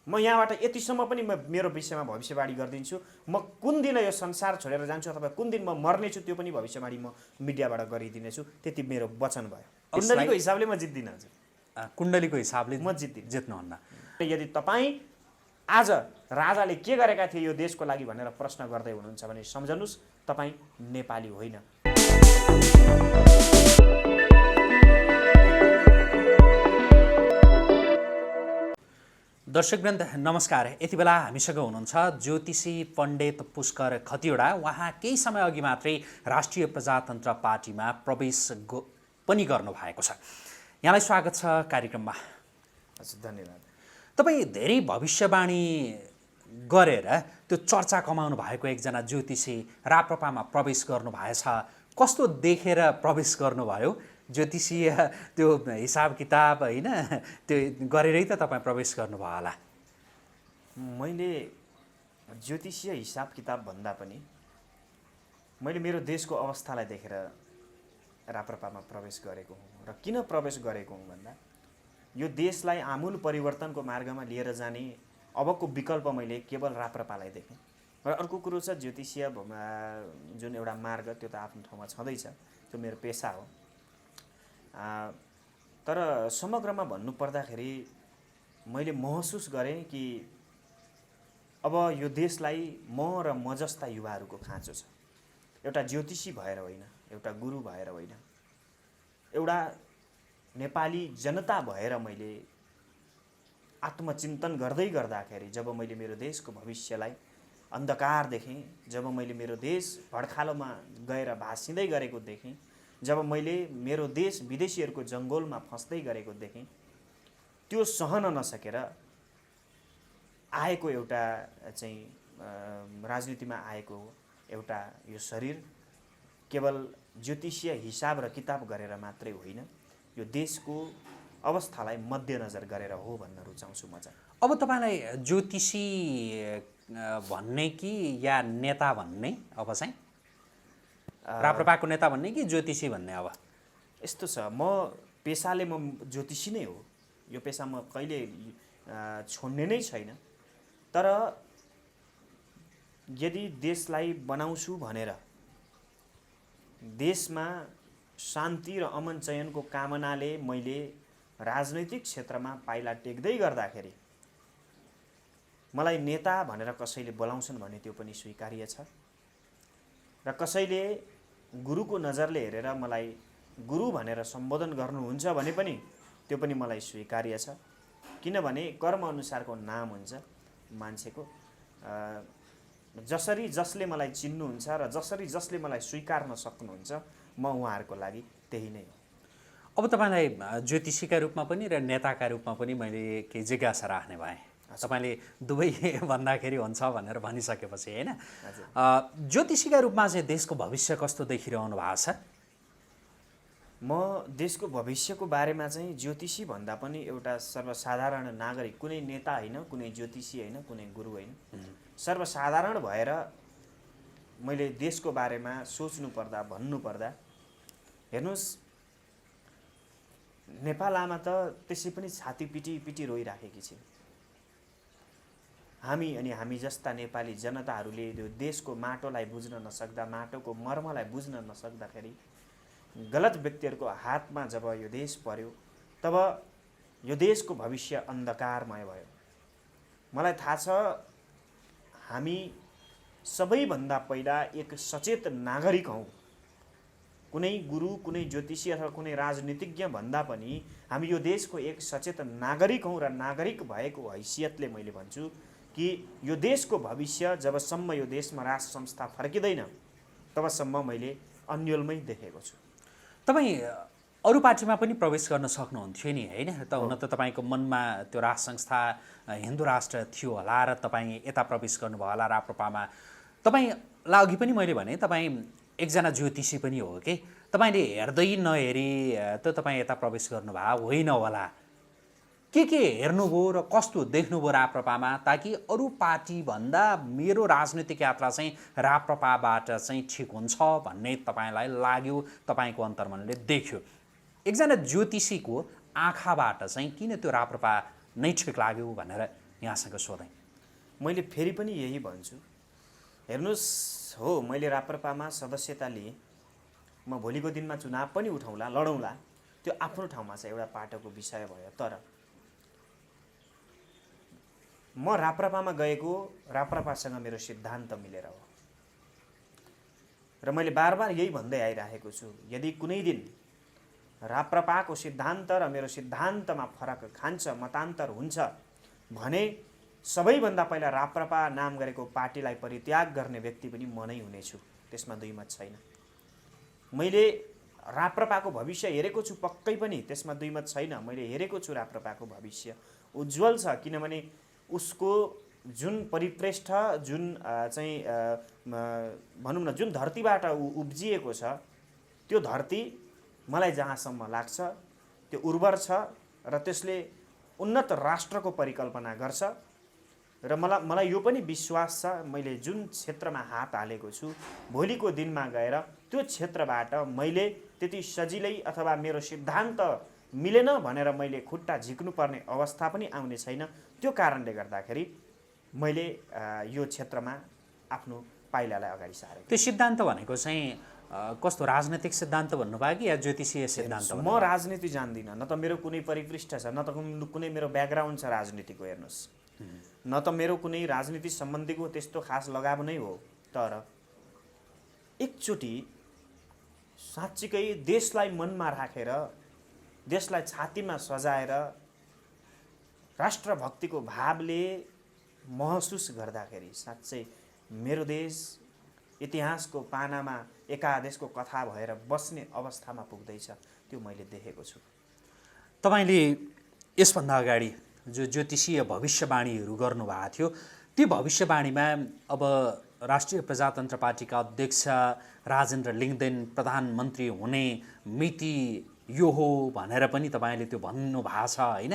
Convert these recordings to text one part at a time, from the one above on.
म यहाँबाट यतिसम्म पनि म मेरो विषयमा भविष्यवाणी गरिदिन्छु। म कुन दिन यो संसार छोडेर जान्छु अथवा कुन दिन म मर्नेछु त्यो पनि भविष्यवाणी म मिडियाबाट गरिदिनेछु। त्यति मेरो वचन भयो। कुण्डलीको हिसाबले म जित्दिनँ हजुर। कुण्डलीको हिसाबले म जित्दिनँ। जित्नुहुन्न। यदि तपाईँ आज राजाले के गरेका थिए यो देशको लागि भनेर प्रश्न गर्दै हुनुहुन्छ भने सम्झनुहोस् तपाईँ नेपाली होइन। दर्शकवृन्द नमस्कार। यति बेला हामीसँग हुनुहुन्छ ज्योतिषी पण्डित पुष्कर खतिवडा। उहाँ केही समय अघि मात्रै राष्ट्रिय प्रजातन्त्र पार्टीमा प्रवेश पनि गर्नुभएको छ। यहाँलाई स्वागत छ कार्यक्रममा। हजुर धन्यवाद। तपाईँ धेरै भविष्यवाणी गरेर त्यो चर्चा कमाउनु भएको एकजना ज्योतिषी राप्रपामा प्रवेश गर्नुभएछ। कस्तो देखेर प्रवेश गर्नुभयो? ज्योतिषीय त्यो हिसाब किताब होइन त्यो गरेरै त तपाईँ प्रवेश गर्नुभयो होला। मैले ज्योतिषीय हिसाब किताब भन्दा पनि मैले मेरो देशको अवस्थालाई देखेर राप्रपामा प्रवेश गरेको हुँ। र किन प्रवेश गरेको हुँ भन्दा यो देशलाई आमूल परिवर्तनको मार्गमा लिएर जाने अबको विकल्प मैले केवल राप्रपालाई देखेँ। र अर्को कुरो छ ज्योतिषीय जुन एउटा मार्ग त्यो त आफ्नो ठाउँमा छँदैछ, त्यो मेरो पेसा हो। तर समग्रमा भन्नुपर्दाखेरि मैले महसुस गरेँ कि अब यो देशलाई म र म जस्ता युवाहरूको खाँचो छ। एउटा ज्योतिषी भएर होइन, एउटा गुरु भएर होइन, एउटा नेपाली जनता भएर मैले आत्मचिन्तन गर्दै गर्दाखेरि जब मैले मेरो देशको भविष्यलाई अन्धकार देखेँ, जब मैले मेरो देश भड्खालोमा गएर भासिँदै गरेको देखेँ, जब मैले मेरो देश विदेशीहरूको जङ्गलमा फस्दै गरेको देखेँ, त्यो सहन नसकेर आएको एउटा चाहिँ राजनीतिमा आएको एउटा यो शरीर केवल ज्योतिषीय हिसाब र किताब गरेर मात्रै होइन, यो देशको अवस्थालाई मध्यनजर गरेर हो भन्न रुचाउँछु म चाहिँ। अब तपाईँलाई ज्योतिषी भन्ने कि या नेता भन्ने? अब चाहिँ राप्रपाको नेता भन्ने कि ज्योतिषी भन्ने? अब यस्तो छ, म पेसाले म ज्योतिषी नै हो। यो पेसा म कहिले छोड्ने नै छैन। तर यदि देशलाई बनाउँछु भनेर देशमा शान्ति र अमन चयनको कामनाले मैले राजनैतिक क्षेत्रमा पाइला टेक्दै गर्दाखेरि मलाई नेता भनेर कसैले बोलाउँछन् भने त्यो पनि स्वीकार्य छ। र कसैले गुरुको नजरले हेरेर मलाई गुरु भनेर सम्बोधन गर्नुहुन्छ भने पनि त्यो पनि मलाई स्वीकार्य छ। किनभने कर्मअनुसारको नाम हुन्छ मान्छेको। जसरी जसले मलाई चिन्नुहुन्छ र जसरी जसले मलाई स्वीकार्न सक्नुहुन्छ म उहाँहरूको लागि त्यही नै हो। अब तपाईँलाई ज्योतिषीका रूपमा पनि र नेताका रूपमा पनि मैले केही जिज्ञासा राख्ने भएँ। तपाईँले दुवै भन्दाखेरि हुन्छ भनेर भनिसकेपछि होइन, ज्योतिषीका रूपमा चाहिँ देशको भविष्य कस्तो देखिरहनु भएको छ? म देशको भविष्यको बारेमा चाहिँ ज्योतिषी भन्दा पनि एउटा सर्वसाधारण नागरिक, कुनै नेता होइन, कुनै ज्योतिषी होइन, कुनै गुरु होइन, सर्वसाधारण भएर मैले देशको बारेमा सोच्नुपर्दा भन्नुपर्दा हेर्नुहोस्, नेपाल आमा त त्यसै पनि छाती पिटी पिटी रोइराखेकी छिन्। हामी जस्ता नेपाली जनताहरूले यो देशको माटोलाई बुझ्न नसक्दा, माटोको मर्मलाई बुझ्न नसक्दाखेरि गलत व्यक्तिहरूको हातमा जब यो देश पर्यो तब यो देशको भविष्य अन्धकारमय भयो। मलाई थाहा छ हामी सबैभन्दा पहिला एक सचेत नागरिक हौँ। कुनै गुरु, कुनै ज्योतिषी अथवा कुनै राजनीतिज्ञ भन्दा पनि हामी यो देशको एक सचेत नागरिक हौँ। र नागरिक भएको हैसियतले मैले भन्छु कि यो देशको भविष्य जबसम्म यो देशमा राज संस्था फर्किँदैन तबसम्म मैले अन्यलमै देखेको छु। तपाईँ अरू पार्टीमा पनि प्रवेश गर्न सक्नुहुन्थ्यो नि होइन? त हुन त तपाईँको मनमा त्यो राज संस्था हिन्दू राष्ट्र थियो होला र तपाईँ यता प्रवेश गर्नुभयो होला राप्रपामा। तपाईँलाई अघि पनि मैले भने तपाईँ एकजना ज्योतिषी पनि हो कि तपाईँले हेर्दै नहेरी त तपाईँ यता प्रवेश गर्नुभयो होइन होला। के हेर्नुभयो र कस्तो देख्नुभयो राप्रपामा ताकि अरू पार्टीभन्दा मेरो राजनीतिक यात्रा चाहिँ राप्रपाबाट चाहिँ ठिक हुन्छ भन्ने तपाईँलाई लाग्यो, तपाईँको अन्तर्मनले देख्यो? एकजना ज्योतिषीको आँखाबाट चाहिँ किन त्यो राप्रपा नै ठिक लाग्यो भनेर यहाँसँग सोधेँ। मैले फेरि पनि यही भन्छु, हेर्नुहोस्, हो मैले राप्रपामा सदस्यता लिएँ, म भोलिको दिनमा चुनाव पनि उठाउँला, लडौँला, त्यो आफ्नो ठाउँमा छ, एउटा पाटोको विषय भयो। तर म राप्रपामा गएको राप्रपासँग मेरो सिद्धान्त मिलेर हो र मैले बार यही भन्दै आइरहेको छु, यदि कुनै दिन राप्रपाको सिद्धान्त र मेरो सिद्धान्तमा फरक खान्छ, मतान्तर हुन्छ भने सबैभन्दा पहिला राप्रपा नाम गरेको पार्टीलाई परित्याग गर्ने व्यक्ति पनि म नै हुनेछु, त्यसमा दुई मत छैन। मैले राप्रपाको भविष्य हेरेको छु, पक्कै पनि त्यसमा दुई मत छैन। मैले हेरेको छु राप्रपाको भविष्य उज्जवल छ, किनभने उसको जुन परिपृष्ठ, जुन चाहिँ भनौँ न, जुन धरतीबाट उब्जिएको छ, त्यो धरती मलाई जहाँसम्म लाग्छ त्यो उर्वर छ र त्यसले उन्नत राष्ट्रको परिकल्पना गर्छ। र मलाई यो पनि विश्वास छ, मैले जुन क्षेत्रमा हात हालेको छु, भोलिको दिनमा गएर त्यो क्षेत्रबाट मैले त्यति सजिलै अथवा मेरो सिद्धान्त मिलेन भनेर मैले खुट्टा झिक्नुपर्ने अवस्था पनि आउने छैन। त्यो कारणले गर्दाखेरि मैले यो क्षेत्रमा आफ्नो पाइलालाई अगाडि सारेँ। त्यो सिद्धान्त भनेको चाहिँ कस्तो राजनैतिक सिद्धान्त भन्नुभयो कि या ज्योतिषीय सिद्धान्त? म राजनीति जान्दिनँ, न त मेरो कुनै परिपृष्ठ छ, न त कुनै मेरो ब्याकग्राउन्ड छ राजनीतिको। हेर्नुहोस्, न त मेरो कुनै राजनीति सम्बन्धीको त्यस्तो खास लगाव नै हो। तर एकचोटि साँच्चीकै देशलाई मनमा राखेर, देशलाई छातीमा सजाएर, राष्ट्रभक्तिको भावले महसुस गर्दाखेरि साँच्चै मेरो देश इतिहासको पानामा एकादेशको कथा भएर बस्ने अवस्थामा पुग्दैछ, त्यो मैले देखेको छु। तपाईँले यसभन्दा अगाडि जो ज्योतिषीय भविष्यवाणीहरू गर्नुभएको थियो, ती भविष्यवाणीमा अब राष्ट्रिय प्रजातन्त्र पार्टीका अध्यक्ष राजेन्द्र लिङ्गदेन प्रधानमन्त्री हुने मिति यो हो भनेर पनि तपाईँले त्यो भन्नुभएको छ, होइन?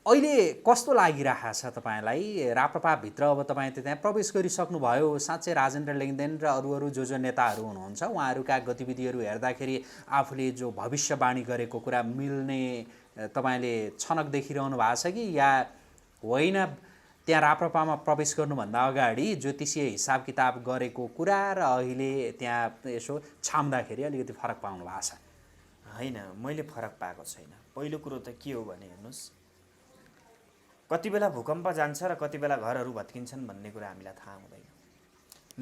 अहिले कस्तो लागिरहेको छ तपाईँलाई? राप्रपाभित्र अब तपाईँ त त्यहाँ प्रवेश गरिसक्नुभयो। साँच्चै राजेन्द्र लिङ्गदेन र अरू जो नेताहरू हुनुहुन्छ, उहाँहरूका गतिविधिहरू हेर्दाखेरि आफूले जो भविष्यवाणी गरेको कुरा मिल्ने तपाईँले छनक देखिरहनु भएको छ कि या होइन? त्यहाँ राप्रपामा प्रवेश गर्नुभन्दा अगाडि ज्योतिषीय हिसाब किताब गरेको कुरा र अहिले त्यहाँ यसो छाम्दाखेरि अलिकति फरक पाउनु भएको छ? होइन, मैले फरक पाएको छैन। पहिलो कुरो त के हो भने, हेर्नुहोस्, कति बेला भूकम्प जान्छ र कति बेला घरहरू भत्किन्छन् भन्ने कुरा हामीलाई थाहा हुँदैन।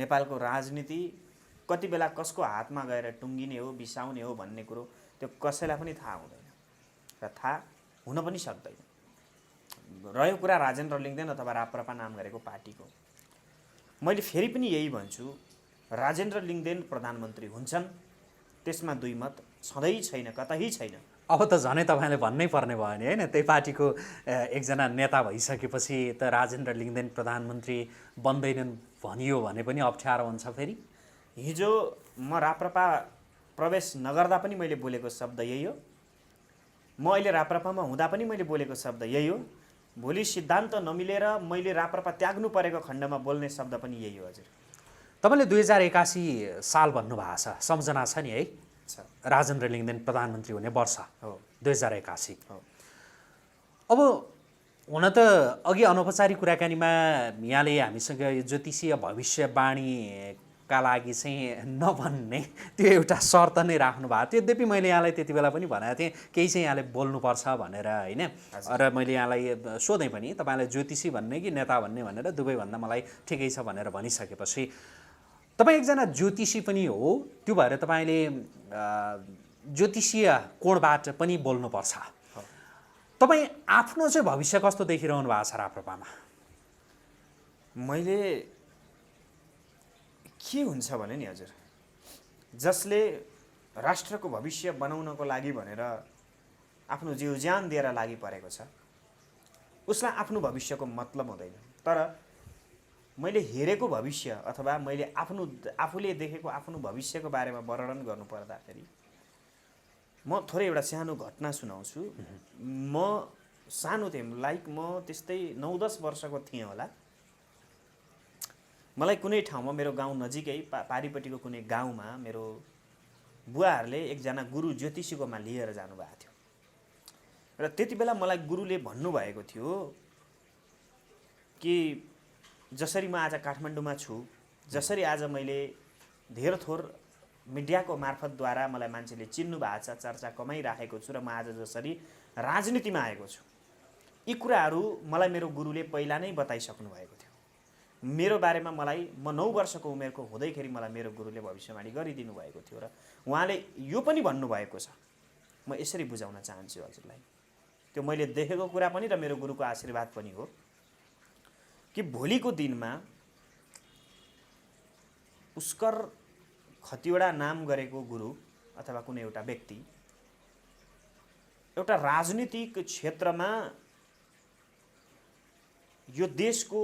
नेपालको राजनीति कति बेला कसको हातमा गएर टुङ्गिने हो, बिसाउने हो भन्ने कुरो त्यो कसैलाई पनि थाहा हुँदैन र थाहा हुन पनि सक्दैन। रह्यो कुरा राजेन्द्र लिङ्गदेन अथवा राप्रपा नाम गरेको पार्टीको, मैले फेरि पनि यही भन्छु, राजेन्द्र लिङ्गदेन प्रधानमन्त्री हुन्छन्, त्यसमा दुई मत छँदै छैन, कतै छैन। अब त झनै तपाईँले भन्नै पर्ने भयो नि, होइन? त्यही पार्टीको एकजना नेता भइसकेपछि त राजेन्द्र लिङ्गदेन प्रधानमन्त्री बन्दैनन् भनियो भने पनि अप्ठ्यारो हुन्छ फेरि। हिजो म राप्रपा प्रवेश नगर्दा पनि मैले बोलेको शब्द यही हो, म अहिले राप्रपामा हुँदा पनि मैले बोलेको शब्द यही हो, भोलि सिद्धान्त नमिलेर मैले राप्रपा त्याग्नु परेको खण्डमा बोल्ने शब्द पनि यही हो। हजुर, तपाईँले 2081 साल भन्नुभएको छ, सम्झना छ नि है? राजेन्द्र लिङ्गदेन प्रधानमन्त्री हुने वर्ष हो 2081 हो। अब हुन त अघि अनौपचारिक कुराकानीमा यहाँले हामीसँग यो ज्योतिषीय भविष्यवाणीका लागि चाहिँ नभन्ने त्यो एउटा शर्त नै राख्नु भएको थियो। यद्यपि मैले यहाँलाई त्यति बेला पनि भनेको थिएँ केही चाहिँ यहाँले बोल्नुपर्छ भनेर, होइन? र मैले यहाँलाई सोधेँ पनि, तपाईँलाई ज्योतिषी भन्ने कि नेता भन्ने भनेर, दुवैभन्दा मलाई ठिकै छ भनेर भनिसकेपछि तपाईँ एकजना ज्योतिषी पनि हो, त्यो भएर तपाईँले ज्योतिषीय कोणबाट पनि बोल्नुपर्छ। तपाईँ आफ्नो चाहिँ भविष्य कस्तो देखिरहनु भएको छ राप्रपामा? मैले के हुन्छ भने नि हजुर, जसले राष्ट्रको भविष्य बनाउनको लागि भनेर आफ्नो जीव ज्यान दिएर लागि परेको छ, उसलाई आफ्नो भविष्यको मतलब हुँदैन। तर मैले हेरेको भविष्य अथवा मैले आफूले देखेको आफ्नो भविष्यको बारेमा वर्णन गर्नु पर्दाखेरि म थोरै एउटा सानो घटना सुनाउँछु। म सानो थिएँ, म त्यस्तै 9-10 वर्षको थिएँ होला। मलाई कुनै ठाउँमा, मेरो गाउँ नजिकै पारिपट्टिको कुनै गाउँमा मेरो बुवाहरूले एकजना गुरु ज्योतिषीकोमा लिएर जानुभएको थियो र त्यति बेला मलाई गुरुले भन्नुभएको थियो, कि जसरी म आज काठमाडौँमा छु, जसरी आज मैले धेर थोर मिडियाको मार्फतद्वारा मलाई मान्छेले चिन्नु भएको छ, चर्चा कमाइराखेको छु र म आज जसरी राजनीतिमा आएको छु, यी कुराहरू मलाई मेरो गुरुले पहिला नै बताइसक्नु भएको थियो। मेरो बारेमा म 9 वर्षको उमेरको हुँदैखेरि मलाई मेरो गुरुले भविष्यवाणी गरिदिनु भएको थियो र उहाँले यो पनि भन्नुभएको छ। म यसरी बुझाउन चाहन्छु हजुरलाई, त्यो मैले देखेको कुरा पनि र मेरो गुरुको आशीर्वाद पनि हो कि भोलिको दिनमा पुष्कर खतिवडा नाम गरेको गुरु अथवा कुनै एउटा व्यक्ति एउटा राजनीतिक क्षेत्रमा यो देशको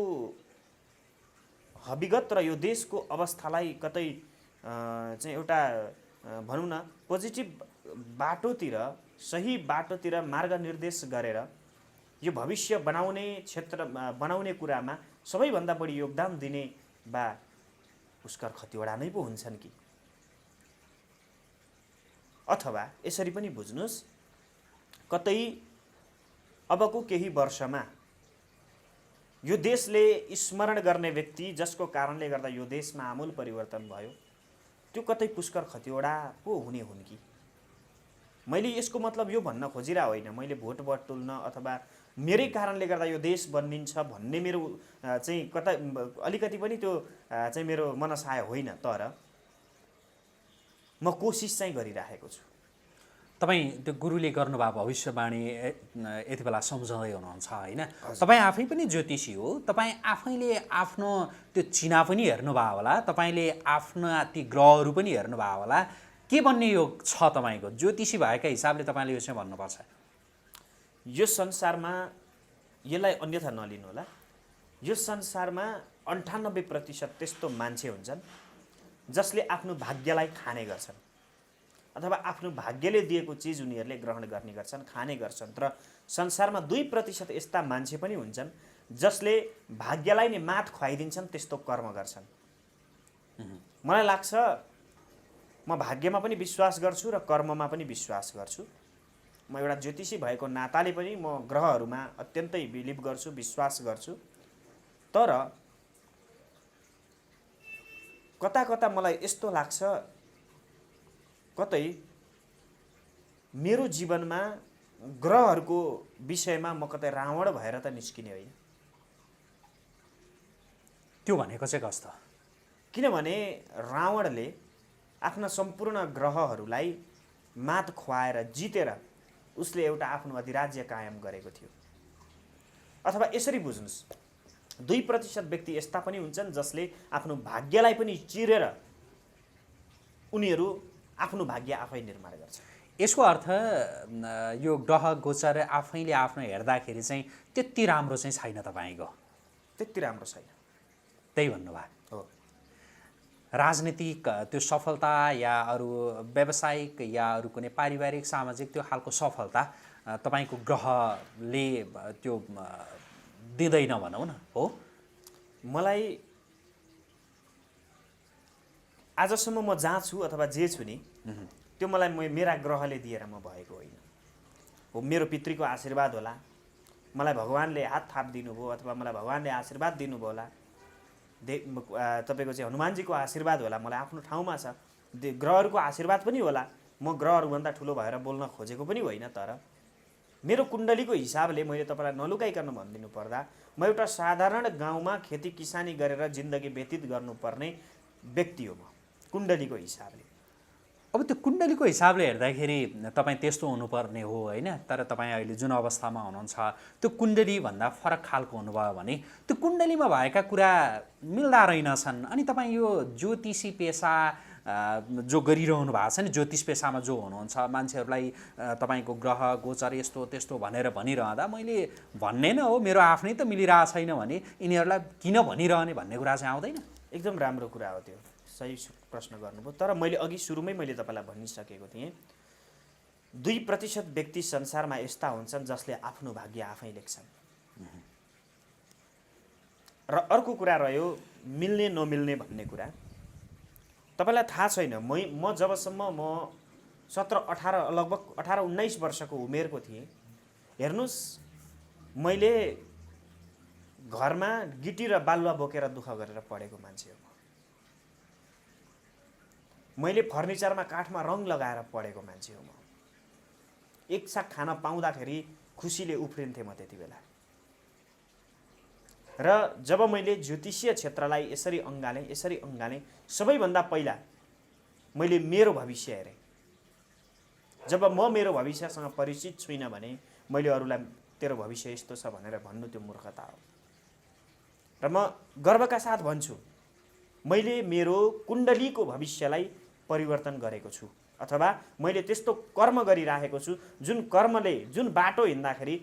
हविगत र यो देशको अवस्थालाई कतै चाहिँ एउटा भनौँ न पोजिटिभ बाटोतिर, सही बाटोतिर मार्गनिर्देश गरेर यो भविष्य बनाउने कुरामा सबैभन्दा बढी योगदान दिने बा पुष्कर खतिवडा नै पो हुन्छन् कि। अथवा यसरी पनि बुझ्नुस्, कतै अबको केही वर्षमा यो देशले स्मरण गर्ने व्यक्ति जसको कारणले गर्दा यो देशमा आमूल परिवर्तन भयो, त्यो कतै पुष्कर खतिवडा पो हुने हुन् कि। मैले यसको मतलब यो भन्न खोजिरा होइन, मैले भोट बटुल्न अथवा मेरै कारणले गर्दा यो देश बन्निन्छ भन्ने मेरो चाहिँ कता अलिकति पनि त्यो चाहिँ मेरो मनसाय होइन, तर म कोसिस चाहिँ गरिराखेको छु। तपाईँ त्यो गुरुले गर्नुभएको भविष्यवाणी यति बेला सम्झँदै हुनुहुन्छ होइन? तपाईँ आफै पनि ज्योतिषी हो, तपाईँ आफैले आफ्नो त्यो चिना पनि हेर्नुभयो होला, तपाईँले आफ्ना ती ग्रहहरू पनि हेर्नुभयो होला। के भन्ने योग छ तपाईँको? ज्योतिषी भएका हिसाबले तपाईँले यो चाहिँ भन्नुपर्छ। यो संसारमा, यसलाई अन्यथा नलिनु होला, यो संसारमा 98% त्यस्तो मान्छे हुन्छन् जसले आफ्नो भाग्यलाई खाने गर्छन् अथवा आफ्नो भाग्यले दिएको चिज उनीहरूले ग्रहण गर्ने गर्छन्, खाने गर्छन्। तर संसारमा 2% यस्ता मान्छे पनि हुन्छन् जसले भाग्यलाई नै मात खुवाइदिन्छन्, त्यस्तो कर्म गर्छन्। मलाई लाग्छ म भाग्यमा पनि विश्वास गर्छु र कर्ममा पनि विश्वास गर्छु। म एउटा ज्योतिषी भएको नाताले पनि म ग्रहहरूमा अत्यन्तै बिलिभ गर्छु, विश्वास गर्छु। तर कता कता मलाई यस्तो लाग्छ, कतै मेरो जीवनमा ग्रहहरूको विषयमा म कतै रावण भएर त निस्किने होइन। त्यो भनेको चाहिँ कस्तो? किनभने रावणले आफ्ना सम्पूर्ण ग्रहहरूलाई मात खुवाएर जितेर उसले एउटा आफ्नो अधिराज्य कायम गरेको थियो। अथवा यसरी बुझ्नुस्, 2% व्यक्ति यस्ता पनि हुन्छन् जसले आफ्नो भाग्यलाई पनि चिरेर उनीहरू आफ्नो भाग्य आफै निर्माण गर्छ। यसको अर्थ यो ग्रह गोचर आफैले आफ्नो हेर्दाखेरि चाहिँ त्यति राम्रो चाहिँ छैन तपाईँको? त्यति राम्रो छैन, त्यही भन्नुभयो हो। राजनीतिक त्यो सफलता या अरू व्यावसायिक या अरू कुनै पारिवारिक सामाजिक त्यो खालको सफलता तपाईँको ग्रहले त्यो दिँदैन भनौँ न, हो? मलाई आजसम्म म जहाँ छु अथवा जे छु नि, त्यो मलाई मेरा ग्रहले दिएर म भएको होइन हो। मेरो पितृको आशीर्वाद होला, मलाई भगवानले हात थाप दिनुभयो अथवा मलाई भगवानले आशीर्वाद दिनुभयो होला, तपाईँको चाहिँ हनुमानजीको आशीर्वाद होला, मलाई आफ्नो ठाउँमा छ। ग्रहहरूको आशीर्वाद पनि होला। म ग्रहहरूभन्दा ठुलो भएर बोल्न खोजेको पनि होइन, तर मेरो कुण्डलीको हिसाबले मैले तपाईँलाई नलुकाइकन भनिदिनु पर्दा म एउटा साधारण गाउँमा खेती किसानी गरेर जिन्दगी व्यतीत गर्नुपर्ने व्यक्ति हो म कुण्डलीको हिसाबले। अब त्यो कुण्डलीको हिसाबले हेर्दाखेरि तपाईँ त्यस्तो हुनुपर्ने हो होइन? तर तपाईँ अहिले जुन अवस्थामा हुनुहुन्छ त्यो कुण्डलीभन्दा फरक खालको हुनुभयो भने त्यो कुण्डलीमा भएका कुरा मिल्दा रहेनछन्। अनि तपाईँ यो ज्योतिषी पेसा जो गरिरहनु भएको छ नि, ज्योतिष पेसामा जो हुनुहुन्छ, मान्छेहरूलाई तपाईँको ग्रह गोचर यस्तो त्यस्तो भनेर भनिरहँदा मैले भन्ने न हो मेरो आफ्नै त मिलिरहेको छैन भने यिनीहरूलाई किन भनिरहने भन्ने कुरा चाहिँ आउँदैन? एकदम राम्रो कुरा हो, त्यो सही प्रश्न गर्नुभयो। तर मैले अघि सुरुमै मैले तपाईँलाई भनिसकेको थिएँ, 2% व्यक्ति संसारमा यस्ता हुन्छन् जसले आफ्नो भाग्य आफै लेख्छन्। र अर्को कुरा रह्यो मिल्ने नमिल्ने भन्ने कुरा। तपाईँलाई थाहा छैन, म जबसम्म म 17-18 लगभग 18-19 वर्षको उमेरको थिएँ, हेर्नुहोस् मैले घरमा गिटी र बालुवा बोकेर दुःख गरेर पढेको मान्छे हो। मैले फर्निचरमा काठमा रङ लगाएर पढेको मान्छे हो। म एक साग खान पाउँदाखेरि खुसीले उफ्रिन्थेँ म त्यति बेला। र जब मैले ज्योतिषीय क्षेत्रलाई यसरी अँगालेँ सबैभन्दा पहिला मैले मेरो भविष्य हेरेँ। जब म मेरो भविष्यसँग परिचित छुइनँ भने मैले अरूलाई तेरो भविष्य यस्तो छ भनेर भन्नु त्यो मूर्खता हो। र म गर्वका साथ भन्छु मैले मेरो कुण्डलीको भविष्यलाई परिवर्तन गरेको छु, अथवा मैले त्यस्तो कर्म गरिराखेको छु जुन कर्मले जुन बाटो हिँड्दाखेरि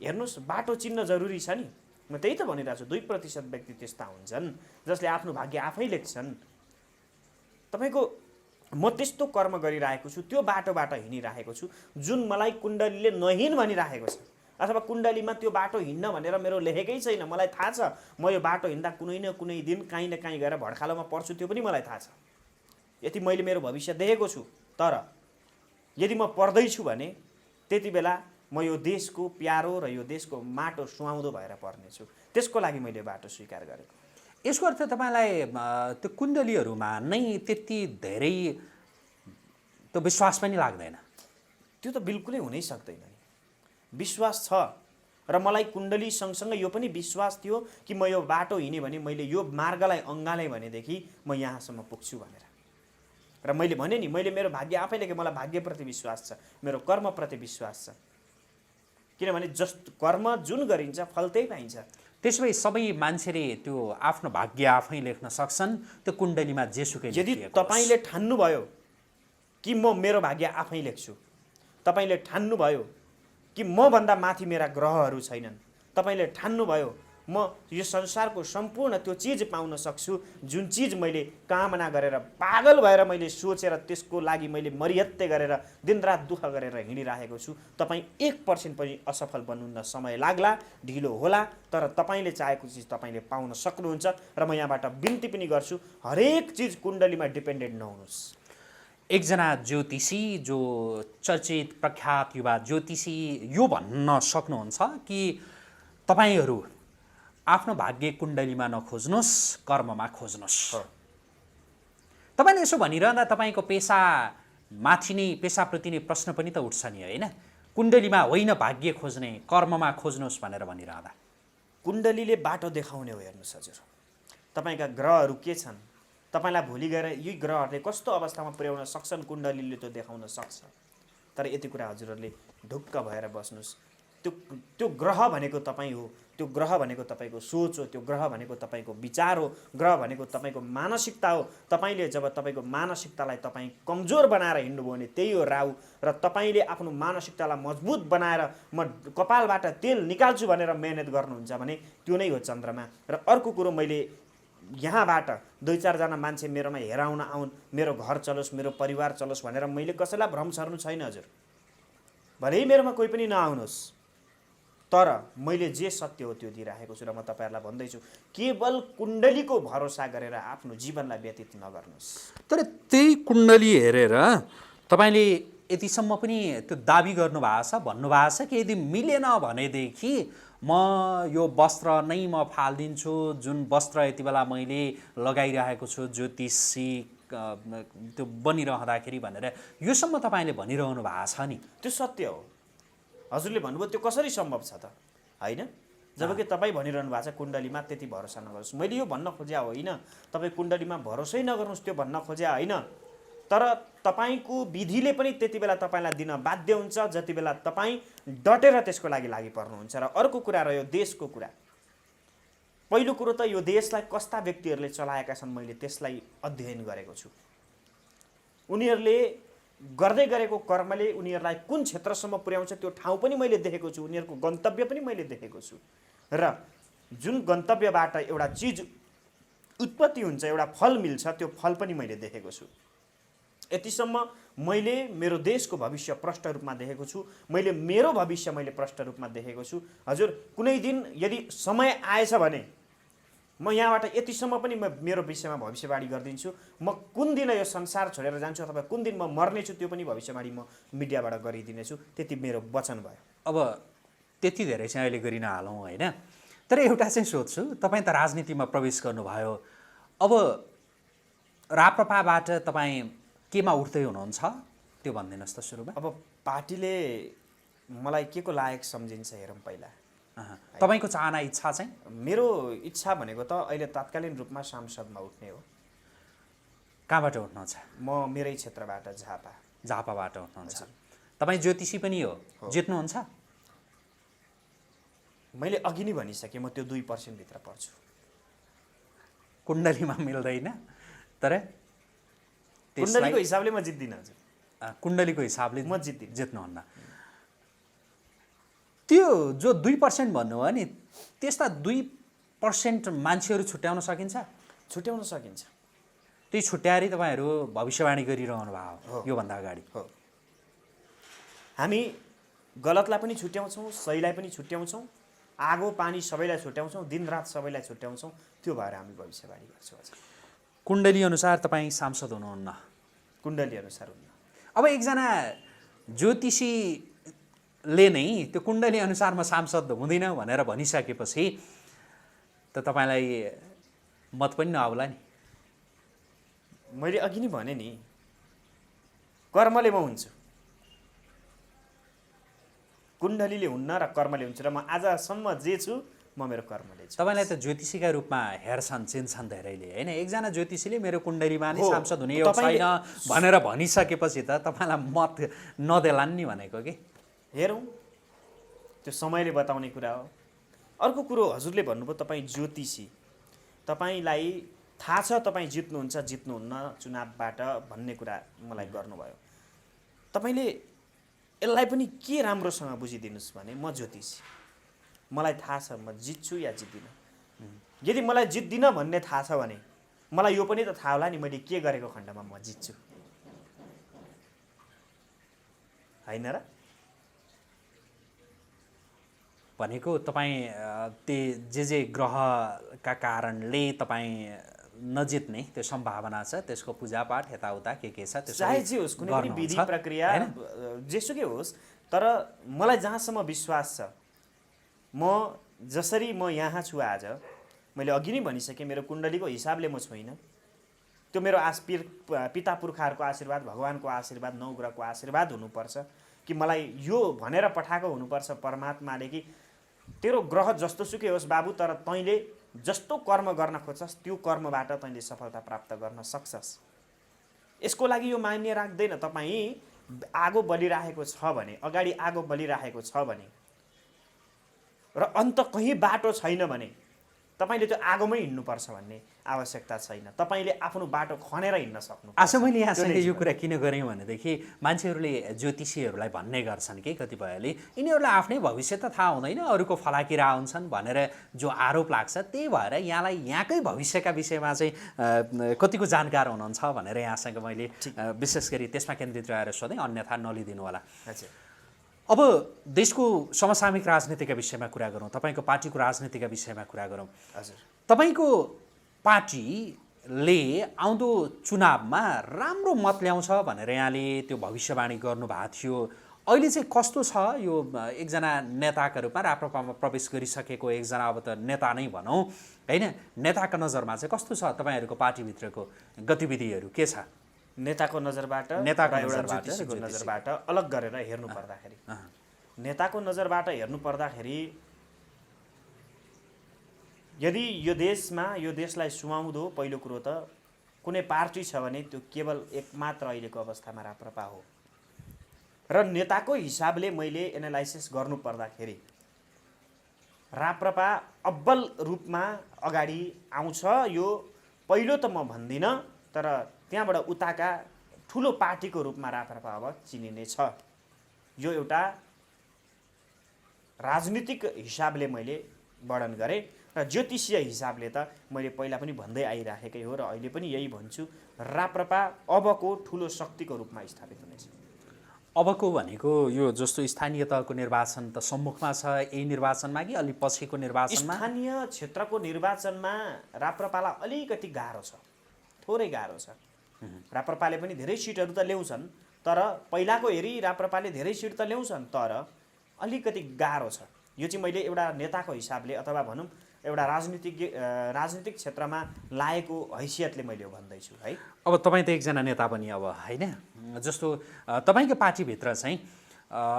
हेर्नुहोस् बाटो चिन्न जरुरी छ नि। म त्यही त भनिरहेको छु 2% व्यक्ति त्यस्ता हुन्छन् जसले आफ्नो भाग्य आफै लेख्छन्। तपाईँको म त्यस्तो कर्म गरिरहेको छु, त्यो बाटोबाट हिँडिरहेको छु जुन मलाई कुण्डलीले नहिँड भनिरहेको छ, अथवा कुण्डलीमा त्यो बाटो हिँड्न भनेर मेरो लेखेकै छैन। मलाई थाहा छ म यो बाटो हिँड्दा कुनै न कुनै दिन काहीँ न काहीँ गएर भड्खालोमा पर्छु, त्यो पनि मलाई थाहा छ। यति मैले मेरो भविष्य देखेको छु। तर यदि म पर्दैछु भने त्यति बेला म यो देशको प्यारो र यो देशको माटो सुहाउँदो भएर पर्नेछु। त्यसको लागि मैले बाटो स्वीकार गरेको। यसको अर्थ तपाईँलाई त्यो कुण्डलीहरूमा नै त्यति धेरै त्यो विश्वास पनि लाग्दैन? त्यो त बिल्कुलै हुनै सक्दैन नि। विश्वास छ र मलाई कुण्डली सँगसँगै यो पनि विश्वास थियो कि म यो बाटो हिँडेँ भने मैले यो मार्गलाई अँगालेँ भनेदेखि म यहाँसम्म पुग्छु भनेर। र मैले भने नि मैले मेरो भाग्य आफै लेखेँ। मलाई भाग्यप्रति विश्वास छ, मेरो कर्मप्रति विश्वास छ। किनभने कर्म जुन गरिन्छ फल त्यही पाइन्छ। त्यसो भए सबै मान्छेले त्यो आफ्नो भाग्य आफै लेख्न सक्छन्, त्यो कुण्डलीमा जेसुकै यदि तपाईँले ठान्नुभयो कि म मेरो भाग्य आफै लेख्छु, तपाईँले ठान्नुभयो कि मभन्दा माथि मेरा ग्रहहरू छैनन्, तपाईँले ठान्नुभयो म यो संसारको सम्पूर्ण त्यो चिज पाउन सक्छु जुन चिज मैले कामना गरेर पागल भएर मैले सोचेर त्यसको लागि मैले मरिहत्ते गरेर दिनरात दुःख गरेर हिँडिरहेको छु, तपाईँ 1% पनि असफल बन्नुहुन्न। समय लाग्ला, ढिलो होला, तर तपाईँले चाहेको चिज तपाईँले पाउन सक्नुहुन्छ। र म यहाँबाट बिन्ती पनि गर्छु हरेक चिज कुण्डलीमा डिपेन्डेन्ट नहुनुहोस्। एकजना ज्योतिषी जो चर्चित प्रख्यात युवा ज्योतिषी यो भन्न सक्नुहुन्छ कि तपाईँहरू आफ्नो भाग्य कुण्डलीमा नखोज्नुहोस्, कर्ममा खोज्नुहोस्। तपाईँले यसो भनिरहँदा तपाईँको पेसामाथि नै पेसाप्रति नै प्रश्न पनि त उठ्छ नि, होइन? कुण्डलीमा होइन भाग्य खोज्ने, कर्ममा खोज्नुहोस् भनेर भनिरहँदा कुण्डलीले बाटो देखाउने हो। हेर्नुहोस् हजुर, तपाईँका ग्रहहरू के छन्, तपाईँलाई भोलि गएर यी ग्रहहरूले कस्तो अवस्थामा पुर्याउन सक्छन् कुण्डलीले त्यो देखाउन सक्छ। तर यति कुरा हजुरहरूले ढुक्क भएर बस्नुहोस्। त्यो ग्रह भनेको तपाईँ हो, त्यो ग्रह भनेको तपाईँको सोच हो, त्यो ग्रह भनेको तपाईँको विचार हो, ग्रह भनेको तपाईँको मानसिकता हो। तपाईँले जब तपाईँको मानसिकतालाई तपाईँ कमजोर बनाएर हिँड्नुभयो भने त्यही हो राहु। र तपाईँले आफ्नो मानसिकतालाई मजबुत बनाएर म कपालबाट तेल निकाल्छु भनेर मेहनत गर्नुहुन्छ भने त्यो नै हो चन्द्रमा। र अर्को कुरो, मैले यहाँबाट 2-4 जना मान्छे मेरोमा हेराउन आउन्, मेरो घर चलोस्, मेरो परिवार चलोस् भनेर मैले कसैलाई भ्रम छर्नु छैन हजुर। भलै मेरोमा कोही पनि नआउनुहोस्, तर मैले जे सत्य हो त्यो दिइराखेको छु। र म तपाईँहरूलाई भन्दैछु केवल कुण्डलीको भरोसा गरेर आफ्नो जीवनलाई व्यतीत नगर्नुहोस्। तर त्यही कुण्डली हेरेर तपाईँले यतिसम्म पनि त्यो दाबी गर्नुभएको छ, भन्नुभएको छ कि यदि मिलेन भनेदेखि म यो वस्त्र नै म फालिदिन्छु, जुन वस्त्र यति बेला मैले लगाइरहेको छु ज्योतिषी त्यो बनिरहँदाखेरि भनेर योसम्म तपाईँले भनिरहनु भएको छ नि। त्यो सत्य हो। हजुरले भन्नुभयो त्यो कसरी सम्भव छ त, होइन? जबकि तपाईँ भनिरहनु भएको छ कुण्डलीमा त्यति भरोसा नगर्नुहोस्। मैले यो भन्न खोज्या होइन, तपाईँ कुण्डलीमा भरोसै नगर्नुहोस् त्यो भन्न खोज्या होइन। तर तपाईँको विधिले पनि त्यति बेला तपाईँलाई दिन बाध्य हुन्छ जति बेला तपाईँ डटेर त्यसको लागि पर्नुहुन्छ। र अर्को कुरा रह्यो देशको कुरा। पहिलो कुरो त यो देशलाई कस्ता व्यक्तिहरूले चलाएका छन् मैले त्यसलाई अध्ययन गरेको छु। उनीहरूले गर्दै गरेको कर्मले उनीहरूलाई कुन क्षेत्रसम्म पुर्याउँछ त्यो ठाउँ पनि मैले देखेको छु, उनीहरूको गन्तव्य पनि मैले देखेको छु। र जुन गन्तव्यबाट एउटा चिज उत्पत्ति हुन्छ, एउटा फल मिल्छ, त्यो फल पनि मैले देखेको छु। यतिसम्म मैले मेरो देशको भविष्य प्रष्ट रूपमा देखेको छु, मैले मेरो भविष्य मैले प्रष्ट रूपमा देखेको छु। हजुर कुनै दिन यदि समय आएछ भने म यहाँबाट यतिसम्म पनि म मेरो विषयमा भविष्यवाणी गरिदिन्छु। म कुन दिन यो संसार छोडेर जान्छु अथवा कुन दिन म मर्नेछु त्यो पनि भविष्यवाणी म मिडियाबाट गरिदिनेछु। त्यति मेरो वचन भयो। अब त्यति धेरै चाहिँ अहिले गरिन हालौँ, होइन? तर एउटा चाहिँ सोध्छु, तपाईँ त राजनीतिमा प्रवेश गर्नुभयो, अब राप्रपाबाट तपाईँ केमा उठ्दै हुनुहुन्छ त्यो भनिदिनुहोस् त सुरुमा। अब पार्टीले मलाई के को लायक सम्झिन्छ हेरौँ पहिला। तपाईँको चाहना इच्छा चाहिँ? मेरो इच्छा भनेको त अहिले तात्कालीन रूपमा सांसदमा उठ्ने हो। कहाँबाट उठ्नुहुन्छ? म मेरै क्षेत्रबाट झापाबाट उठ्नुहुन्छ। तपाईँ ज्योतिषी पनि हो, जित्नुहुन्छ? मैले अघि नै भनिसकेँ, म त्यो 2% भित्र पर्छु। कुण्डलीमा मिल्दैन, तर कुण्डलीको हिसाबले म जित्दिनँ हजुर। कुण्डलीको हिसाबले म जित्नुहुन्न। त्यो जो 2% भन्नुभयो नि, त्यस्ता 2% मान्छेहरू छुट्याउन सकिन्छ? छुट्याउन सकिन्छ। त्यही छुट्याएर तपाईँहरू भविष्यवाणी गरिरहनु भएको हो योभन्दा अगाडि। हो, हामी गलतलाई पनि छुट्याउँछौँ, सहीलाई पनि छुट्याउँछौँ, आगो पानी सबैलाई छुट्याउँछौँ, दिनरात सबैलाई छुट्याउँछौँ। त्यो भएर हामी भविष्यवाणी गर्छौँ। कुण्डली अनुसार तपाईँ सांसद हुनुहुन्न? कुण्डली अनुसार हुन्न। अब एकजना ज्योतिषीले नै त्यो कुण्डली अनुसार म सांसद हुँदिनँ भनेर भनिसकेपछि त तपाईँलाई मत पनि नआउला नि। मैले अघि नै भने नि, कर्मले म हुन्छु, कुण्डलीले हुन्न र कर्मले हुन्छ। र म आजसम्म जे छु म मेरो कर्मले छु। तपाईँलाई त ज्योतिषीका रूपमा हेर्छन्, चिन्छन् धेरैले होइन। एकजना ज्योतिषीले मेरो कुण्डलीमा नै हो, सांसद हुने योग छैन भनेर भनिसकेपछि त तपाईँलाई मत नदेलान् नि भनेको कि। हेरौँ, त्यो समयले बताउने कुरा हो। अर्को कुरो हजुरले भन्नुभयो तपाईँ ज्योतिषी, तपाईँलाई थाहा छ तपाईँ जित्नुहुन्छ जित्नुहुन्न चुनावबाट भन्ने कुरा मलाई गर्नुभयो। तपाईँले यसलाई पनि के राम्रोसँग बुझिदिनुहोस् भने म ज्योतिषी, मलाई थाहा छ म जित्छु या जित्दिनँ। यदि मलाई जित्दिनँ भन्ने थाहा छ भने मलाई यो पनि त थाहा होला नि मैले के गरेको खण्डमा म जित्छु, होइन र? भनेको तपाईँ जे ग्रहका कारणले तपाईँ नजित्ने त्यो सम्भावना छ, त्यसको पूजापाठ यताउता के छ त्यो चाहे जे होस्, कुनै पनि विधि प्रक्रिया जेसुकै होस्, तर मलाई जहाँसम्म विश्वास छ, म जसरी म यहाँ छु आज, मैले अघि नै भनिसकेँ मेरो कुण्डलीको हिसाबले म छुइनँ। त्यो मेरो पिता पुर्खाहरूको आशीर्वाद, भगवानको आशीर्वाद, नवग्रहको आशीर्वाद हुनुपर्छ कि मलाई यो भनेर पठाएको हुनुपर्छ परमात्माले कि तेरो ग्रह जस्तोसुकै होस् बाबु, तर तैँले जस्तो कर्म गर्न खोज्छस् त्यो कर्मबाट तैँले सफलता प्राप्त गर्न सक्छस्। यसको लागि यो मान्य राख्दैन तपाईँ आगो बलिरहेको छ भने, अगाडि आगो बलिरहेको छ भने र अन्त कहीँ बाटो छैन भने तपाईँले त्यो आगोमै हिँड्नुपर्छ भन्ने आवश्यकता छैन। तपाईँले आफ्नो बाटो खनेर हिँड्न सक्नु। आज मैले यहाँसँग यो कुरा किन गरेँ भनेदेखि मान्छेहरूले ज्योतिषीहरूलाई भन्ने गर्छन् कि कतिपयले यिनीहरूलाई आफ्नै भविष्य त थाहा हुँदैन, अरूको फलाकिरा आउँछन् भनेर जो आरोप लाग्छ, त्यही भएर यहाँलाई यहाँकै भविष्यका विषयमा चाहिँ कतिको जानकार हुनुहुन्छ भनेर यहाँसँग मैले विशेष गरी त्यसमा केन्द्रित रहेर सोधेँ, अन्यथा नलिदिनु होला। अब देशको समसामयिक राजनीतिका विषयमा कुरा गरौँ, तपाईँको पार्टीको राजनीतिका विषयमा कुरा गरौँ। हजुर, तपाईँको पार्टीले आउँदो चुनावमा राम्रो मत ल्याउँछ भनेर यहाँले त्यो भविष्यवाणी गर्नुभएको थियो। अहिले चाहिँ कस्तो छ यो एकजना नेताका रूपमा राप्रपामा प्रवेश गरिसकेको एकजना अब त नेता नै भनौँ होइन, नेताका नजरमा चाहिँ कस्तो छ तपाईँहरूको पार्टीभित्रको गतिविधिहरू के छ? नेताको नजरबाट अलग गरेर हेर्नु पर्दाखेरि, नेताको नजरबाट हेर्नु पर्दाखेरि यदि यो देशलाई सुहाउँदो पहिलो कुरो त कुनै पार्टी छ भने त्यो केवल एकमात्र अहिलेको अवस्थामा राप्रपा हो। र नेताको हिसाबले मैले एनालाइसिस गर्नु पर्दाखेरि राप्रपा अब्बल रूपमा अगाडि आउँछ। यो पहिलो त म भन्दिनँ, तर त्यहाँबाट उताका ठुलो पार्टीको रूपमा राप्रपा अब चिनिने छ। यो एउटा राजनीतिक हिसाबले मैले वर्णन गरेँ र ज्योतिषीय हिसाबले त मैले पहिला पनि भन्दै आइराखेकै हो र अहिले पनि यही भन्छु, राप्रपा अबको ठुलो शक्तिको रूपमा स्थापित हुनेछ। अबको भनेको यो जस्तो स्थानीय तहको निर्वाचन त सम्मुखमा छ, यही निर्वाचनमा कि अलि पछिको निर्वाचनमा? स्थानीय क्षेत्रको निर्वाचनमा राप्रपालाई अलिकति गाह्रो छ, थोरै गाह्रो छ। राप्रपाले पनि धेरै सिटहरू त ल्याउँछन्, तर पहिलाको हेरी राप्रपाले धेरै सिट त ल्याउँछन्, तर अलिकति गाह्रो छ। यो चाहिँ मैले एउटा नेताको हिसाबले अथवा भनौँ एउटा राजनीतिक क्षेत्रमा लागेको हैसियतले मैले यो भन्दैछु है। अब तपाईँ त एकजना नेता पनि अब होइन, जस्तो तपाईँको पार्टीभित्र चाहिँ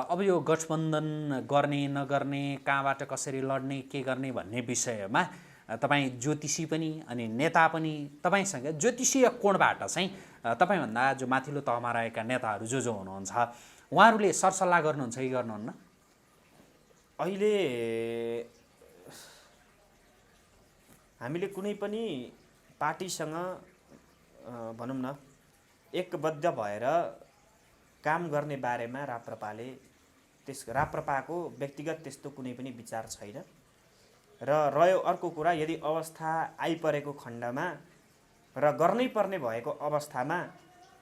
अब यो गठबन्धन गर्ने नगर्ने, कहाँबाट कसरी लड्ने के गर्ने भन्ने विषयमा तपाईँ ज्योतिषी पनि अनि नेता पनि, तपाईँसँग ज्योतिषीय कोणबाट चाहिँ तपाईँभन्दा जो माथिल्लो तहमा रहेका नेताहरू जो हुनुहुन्छ उहाँहरूले सरसल्लाह गर्नुहुन्छ कि गर्नुहुन्न? अहिले हामीले कुनै पनि पार्टीसँग भनौँ न एकबद्ध भएर काम गर्ने बारेमा राप्रपाको व्यक्तिगत त्यस्तो कुनै पनि विचार छैन। र रह्यो अर्को कुरा, यदि अवस्था आइपरेको खण्डमा र गर्नै पर्ने भएको अवस्थामा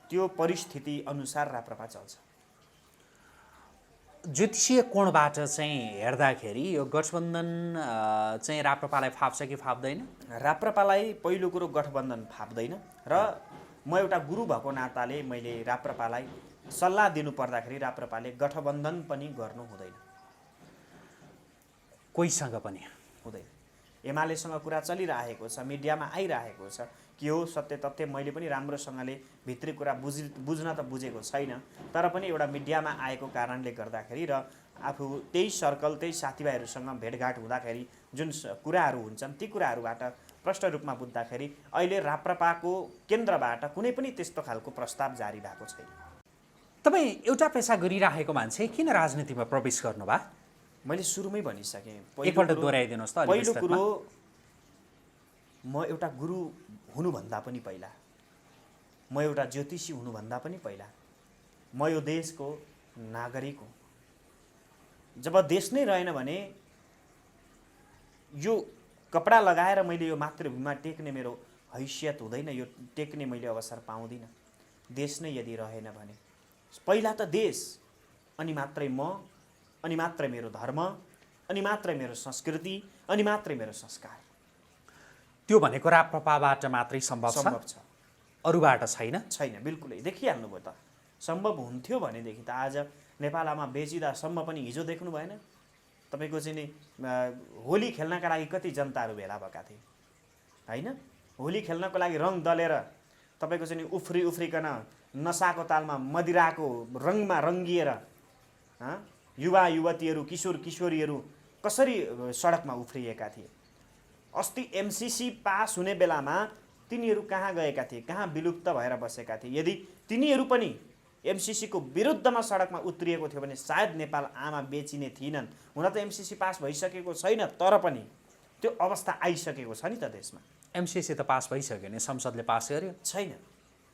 त्यो परिस्थिति अनुसार राप्रपा चल्छ। ज्योतिषीय कोणबाट चाहिँ हेर्दाखेरि यो गठबन्धन चाहिँ राप्रपालाई फाप्छ कि फाप्दैन? राप्रपालाई पहिलो कुरो गठबन्धन फाप्दैन र म एउटा गुरु भएको नाताले मैले राप्रपालाई सल्लाह दिनु पर्दाखेरि राप्रपाले गठबन्धन पनि गर्नु हुँदैन। कोहीसँग पनि हुँदैन। एमालेसँग कुरा चलिरहेको छ, मिडियामा आइरहेको छ, के हो सत्य तथ्य मैले पनि राम्रोसँगले भित्री कुरा बुझ्न त बुझेको छैन, तर पनि एउटा मिडियामा आएको कारणले गर्दाखेरि र आफू त्यही सर्कल त्यही साथीभाइहरूसँग भेटघाट हुँदाखेरि जुन कुराहरू हुन्छन् ती कुराहरूबाट प्रष्ट रूपमा बुझ्दाखेरि अहिले राप्रपाको केन्द्रबाट कुनै पनि त्यस्तो खालको प्रस्ताव जारी भएको छैन। तपाईँ एउटा पेसा गरिरहेको मान्छे किन राजनीतिमा प्रवेश गर्नुभयो? मैले सुरुमै भनिसकेँ। एकपल्ट दोहोऱ्याइदिनुहोस् त। पहिलो कुरो, म एउटा गुरु हुनुभन्दा पनि पहिला, म एउटा ज्योतिषी हुनुभन्दा पनि पहिला म यो देशको नागरिक हुँ। जब देश नै रहेन भने यो कपडा लगाएर मैले यो मातृभूमिमा टेक्ने मेरो हैसियत हुँदैन, यो टेक्ने मैले अवसर पाउँदिनँ। देश नै यदि रहेन भने पहिला त देश, अनि मात्रै म, अनि मात्रै मेरो धर्म, अनि मात्रै मेरो संस्कृति, अनि मात्रै मेरो संस्कार। त्यो भनेको राप्रपाबाट मात्रै सम्भव छ, अरूबाट छैन? छैन, बिल्कुलै। देखिहाल्नुभयो त, सम्भव हुन्थ्यो भनेदेखि त आज नेपालमा बेचिँदासम्म पनि हिजो देख्नु भएन तपाईँको चाहिँ नि होली खेल्नका लागि कति जनताहरू भेला भएका थिए होइन? होली खेल्नको लागि रङ दलेर तपाईँको चाहिँ नि उफ्रिकन नसाको तालमा मदिराको रङमा रङ्गिएर युवा युवतीहरू किशोर किशोरीहरू कसरी सडकमा उफ्रिएका थिए। अस्ति एमसीसी पास हुने बेलामा तिनीहरू कहाँ गएका थिए, कहाँ विलुप्त भएर बसेका थिए। यदि तिनीहरू पनि एमसीसीको विरुद्धमा सडकमा उत्रिएको थियो भने सायद नेपाल आमा बेचिने थिएनन्। हुन त एमसीसी पास भइसकेको छैन, तर पनि त्यो अवस्था आइसकेको छ नि त देशमा। एमसीसी त पास भइसक्यो नि, संसदले पास गर्यो? छैन,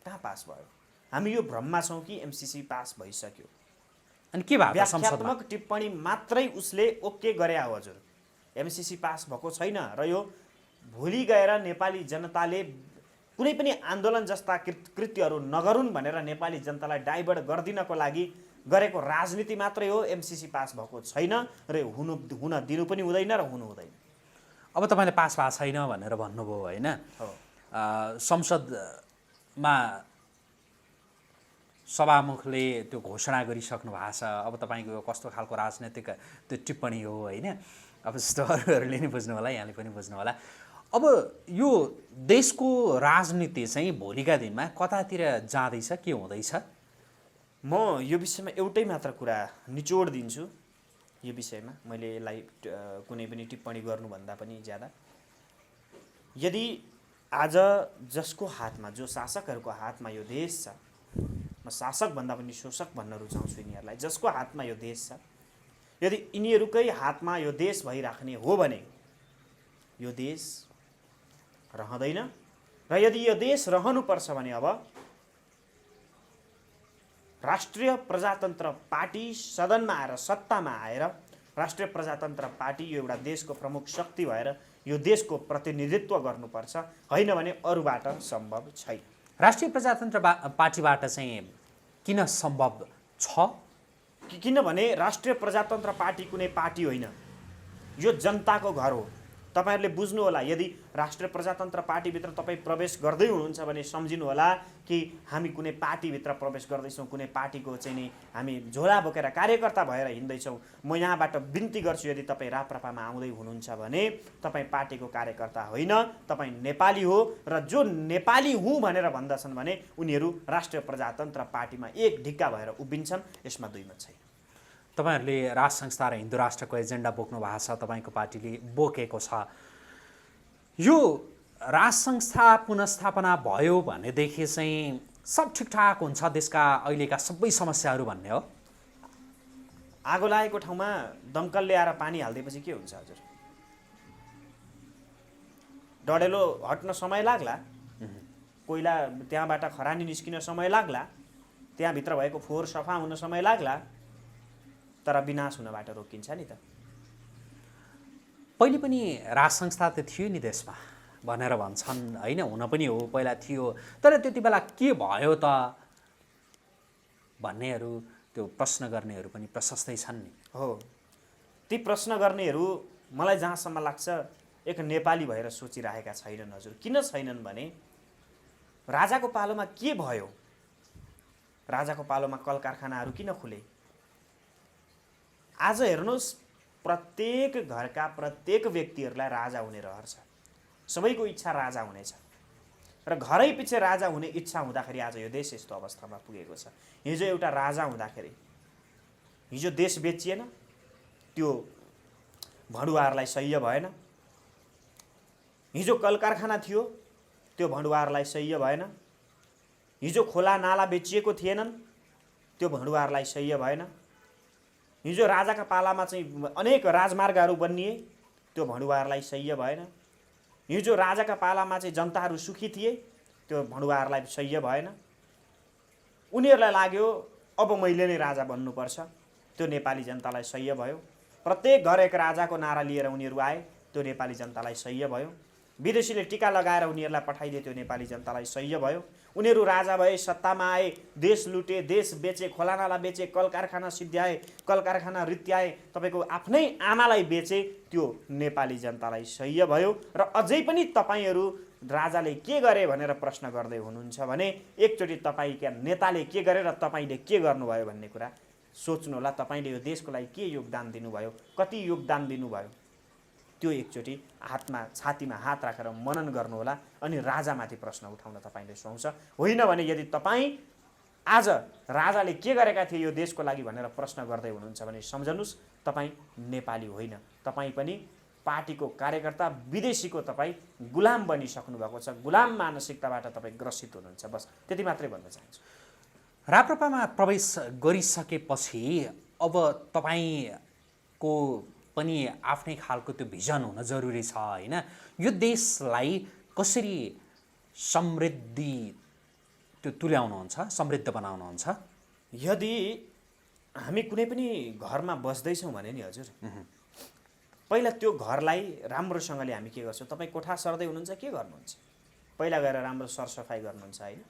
कहाँ पास भयो? हामी यो भ्रममा छौँ कि एमसीसी पास भइसक्यो। अनि के भयो? व्याख्यात्मक टिप्पणी मात्रै उसले ओके गरे हो हजुर, एमसीसी पास भएको छैन। र यो भोलि गएर नेपाली जनताले कुनै पनि आन्दोलन जस्ता कृत्यहरू नगरून् भनेर नेपाली जनतालाई डाइभर्ट गरिदिनको लागि गरेको राजनीति मात्रै हो। एमसीसी पास भएको छैन र हुन दिनु पनि हुँदैन र हुनु हुँदैन। अब तपाईँले पास भएको छैन भनेर भन्नुभयो होइन? संसदमा सभामुखले त्यो घोषणा गरिसक्नु भएको छ। अब तपाईँको कस्तो खालको राजनैतिक त्यो टिप्पणी हो होइन? अब जस्तो अरूहरूले नि बुझ्नु होला, यहाँले पनि बुझ्नु होला। अब यो देशको राजनीति चाहिँ भोलिका दिनमा कतातिर जाँदैछ, के हुँदैछ? म यो विषयमा एउटै मात्र कुरा निचोड दिन्छु। यो विषयमा मैले यसलाई कुनै पनि टिप्पणी गर्नुभन्दा पनि ज्यादा, यदि आज जसको हातमा, जो शासकहरूको हातमा यो देश छ, म शासकभन्दा पनि शोषक भन्न रुचाउँछु यिनीहरूलाई, जसको हातमा यो देश छ, यदि यिनीहरूकै हातमा यो देश भइराख्ने हो भने यो देश रहँदैन। र यदि यो देश रहनुपर्छ भने अब राष्ट्रिय प्रजातन्त्र पार्टी सदनमा आएर, सत्तामा आएर राष्ट्रिय प्रजातन्त्र पार्टी यो एउटा देशको प्रमुख शक्ति भएर यो देशको प्रतिनिधित्व गर्नुपर्छ, होइन भने अरूबाट सम्भव छैन। राष्ट्रिय प्रजातन्त्र पार्टीबाट चाहिँ किन सम्भव छ? किनभने राष्ट्रिय प्रजातन्त्र पार्टी कुनै पार्टी होइन, यो जनताको घर हो। तपाईहरुले बुझ्नु होला, यदि राष्ट्रिय प्रजातन्त्र पार्टीभित्र तपाईँ प्रवेश गर्दै हुनुहुन्छ भने सम्झिनु होला कि हामी कुनै पार्टीभित्र प्रवेश गर्दैछौँ, कुनै पार्टीको चाहिँ नि हामी झोला बोकेर कार्यकर्ता भएर हिँड्दैछौँ। म यहाँबाट बिन्ती गर्छु, यदि तपाईँ राप्रपामा आउँदै हुनुहुन्छ भने तपाईँ पार्टीको कार्यकर्ता होइन, तपाईँ नेपाली हो र जो नेपाली हुँ भनेर भन्दछन् भने उनीहरू राष्ट्रिय प्रजातन्त्र पार्टीमा एक ढिक्का भएर उभिन्छन्। यसमा दुई मत छैन। तपाईहरुले राष्ट्र संस्था र हिन्दू राष्ट्रको एजेन्डा बोक्नु भएको छ, तपाईको पार्टीले बोकेको छ। यो राष्ट्र संस्था पुनर्स्थापना भयो भनेदेखि चाहिँ सब ठिकठाक हुन्छ, देशका अहिलेका सबै समस्याहरू भन्ने हो? आगो लागेको ठाउँमा दमकल ल्याएर पानी हालिदिएपछि के हुन्छ हजुर? डढेलो हट्न समय लाग्ला, कोइला त्यहाँबाट खरानी निस्किन समय लाग्ला, त्यहाँभित्र भएको फोहोर सफा हुन समय लाग्ला, तर विनाश हुनबाट रोकिन्छ नि त। पहिले पनि राष्ट्र संस्था त थियो नि देशमा भनेर भन्छन् होइन, हुन पनि हो, पहिला थियो, तर त्यति बेला के भयो त भन्नेहरू, त्यो प्रश्न गर्नेहरू पनि प्रशस्तै छन् नि। हो, ती प्रश्न गर्नेहरू मलाई जहाँसम्म लाग्छ एक नेपाली भएर सोचिरहेका छैनन् हजुर। किन छैनन् भने राजाको पालोमा के भयो? राजाको पालोमा कल कारखानाहरू किन खुले? आज हेर्नुहोस्, प्रत्येक घरका प्रत्येक व्यक्तिहरूलाई राजा हुने रहर छ, सबैको इच्छा राजा हुनेछ र घरै पछि राजा हुने इच्छा हुँदाखेरि आज यो देश यस्तो अवस्थामा पुगेको छ। हिजो एउटा राजा हुँदाखेरि हिजो देश बेचिएन, त्यो भडुवाहरूलाई सह्य भएन। हिजो कल कारखाना थियो, त्यो भडुवाहरूलाई सह्य भएन। हिजो खोला नाला बेचिएको थिएनन्, त्यो भडुवाहरूलाई सह्य भएन। हिजो राजाका पालामा चाहिँ अनेक राजमार्गहरू बनिए, त्यो भडुवाहरूलाई सह्य भएन। हिजो राजाका पालामा चाहिँ जनताहरू सुखी थिए, त्यो भडुवाहरूलाई सह्य भएन। उनीहरूलाई लाग्यो अब मैले नै राजा बन्नुपर्छ, त्यो नेपाली जनतालाई सह्य भयो। प्रत्येक घर एक राजाको नारा लिएर उनीहरू आए, त्यो नेपाली जनतालाई सह्य भयो। विदेशीले टीका लगाएर उनीहरूलाई पठाइदिए, त्यो नेपाली जनतालाई सह्य भयो। उनीहरू राजा भए, सत्तामा आए, देश लुटे, देश बेचे, खोलानाला बेचे, कल कारखाना सिद्ध्याए, कल कारखाना रित्याए, तपाईँको आफ्नै आमालाई बेचे, त्यो नेपाली जनतालाई सह्य भयो। र अझै पनि तपाईँहरू राजाले के गरे भनेर प्रश्न गर्दै हुनुहुन्छ भने एकचोटि तपाईँका नेताले के गरे र तपाईँले के गर्नुभयो भन्ने कुरा सोच्नु होला। तपाईँले यो देशको लागि के योगदान दिनुभयो, कति योगदान दिनुभयो, त्यो एकचोटि हातमा छातीमा हात राखेर मनन गर्नुहोला। अनि राजामाथि प्रश्न उठाउन तपाईँले सुहाउँछ। होइन भने यदि तपाईँ आज राजाले के गरेका थिए यो देशको लागि भनेर प्रश्न गर्दै हुनुहुन्छ भने सम्झनुहोस्, तपाईँ नेपाली होइन, तपाईँ पनि पार्टीको कार्यकर्ता, विदेशीको तपाईँ गुलाम बनिसक्नु भएको छ। गुलाम मानसिकताबाट तपाईँ ग्रसित हुनुहुन्छ। बस त्यति मात्रै भन्न चाहन्छु। राप्रपामा प्रवेश गरिसकेपछि अब तपाईँको पनि आफ्नै खालको त्यो भिजन हुन जरुरी छ होइन? यो देशलाई कसरी समृद्धि त्यो तुल्याउनुहुन्छ, समृद्ध बनाउनुहुन्छ? यदि हामी कुनै पनि घरमा बस्दैछौँ भने नि हजुर, पहिला त्यो घरलाई राम्रोसँगले हामी के गर्छौँ? तपाईँ कोठा सर्दै हुनुहुन्छ, के गर्नुहुन्छ? पहिला गएर राम्रो सरसफाइ गर्नुहुन्छ होइन?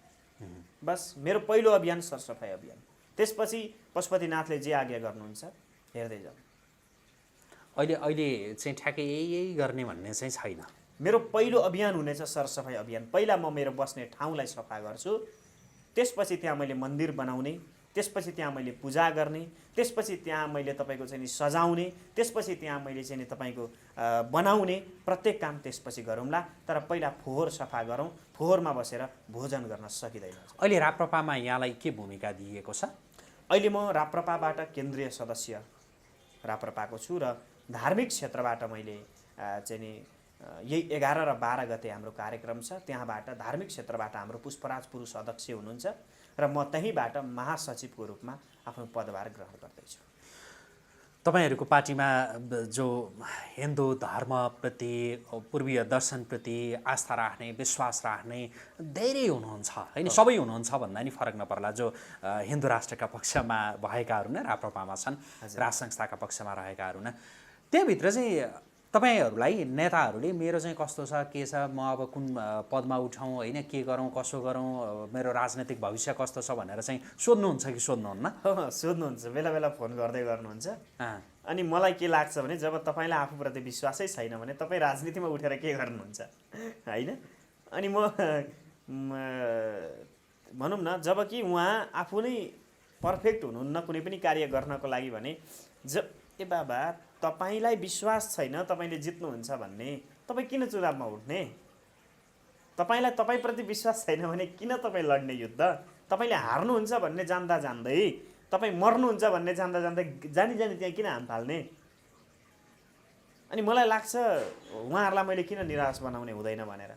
बस मेरो पहिलो अभियान सरसफाइ अभियान। त्यसपछि पशुपतिनाथले जे आज्ञा गर्नुहुन्छ हेर्दै जाऊ। अहिले चाहिँ ठ्याक्कै यही गर्ने भन्ने चाहिँ छैन। मेरो पहिलो अभियान हुनेछ सरसफाइ अभियान। पहिला म मेरो बस्ने ठाउँलाई सफा गर्छु, त्यसपछि त्यहाँ मैले मन्दिर बनाउने, त्यसपछि त्यहाँ मैले पूजा गर्ने, त्यसपछि त्यहाँ मैले तपाईँको चाहिँ नि सजाउने, त्यसपछि त्यहाँ मैले चाहिँ नि तपाईँको बनाउने, प्रत्येक काम त्यसपछि गरौँला। तर पहिला फोहोर सफा गरौँ, फोहोरमा बसेर भोजन गर्न सकिँदैन। अहिले राप्रपामा यहाँलाई के भूमिका दिएको छ? अहिले म राप्रपाबाट केन्द्रीय सदस्य राप्रपाको छु र धार्मिक क्षेत्रबाट मैले चाहिँ नि यही 11 र 12 गते हाम्रो कार्यक्रम छ, त्यहाँबाट धार्मिक क्षेत्रबाट हाम्रो पुष्पराज पुरुष अध्यक्ष हुनुहुन्छ र म त्यहीँबाट महासचिवको रूपमा आफ्नो पदभार ग्रहण गर्दैछु। तपाईँहरूको पार्टीमा जो हिन्दू धर्मप्रति, पूर्वीय दर्शनप्रति आस्था राख्ने, विश्वास राख्ने धेरै हुनुहुन्छ होइन? सबै हुनुहुन्छ भन्दा नि फरक नपर्ला। जो हिन्दू राष्ट्रका पक्षमा भएकाहरू नै राप्रपामा छन्, राष्ट्र संस्थाका पक्षमा रहेकाहरू न, त्यहाँभित्र चाहिँ तपाईँहरूलाई नेताहरूले मेरो चाहिँ कस्तो छ के छ म अब कुन पदमा उठाउँ होइन के गरौँ कसो गरौँ मेरो राजनैतिक भविष्य कस्तो छ भनेर चाहिँ सोध्नुहुन्छ कि सोध्नुहुन्न? सोध्नुहुन्छ, बेला बेला फोन गर्दै गर्नुहुन्छ। अँ, अनि मलाई के लाग्छ भने जब तपाईँलाई आफूप्रति विश्वासै छैन भने तपाईँ राजनीतिमा उठेर के गर्नुहुन्छ होइन? अनि भनौँ न, जब कि उहाँ आफू नै पर्फेक्ट हुनुहुन्न कुनै पनि कार्य गर्नको लागि भने ए बाबा तपाईँलाई विश्वास छैन तपाईँले जित्नुहुन्छ भन्ने तपाईँ किन चुनावमा उठ्ने? तपाईँलाई तपाईँप्रति विश्वास छैन भने किन तपाईँ लड्ने युद्ध? तपाईँले हार्नुहुन्छ भन्ने जान्दा जान्दै, तपाईँ मर्नुहुन्छ भन्ने जान्दा जान्दै जानी त्यहाँ किन हाम फाल्ने? अनि मलाई लाग्छ उहाँहरूलाई मैले किन निराश बनाउने हुँदैन भनेर,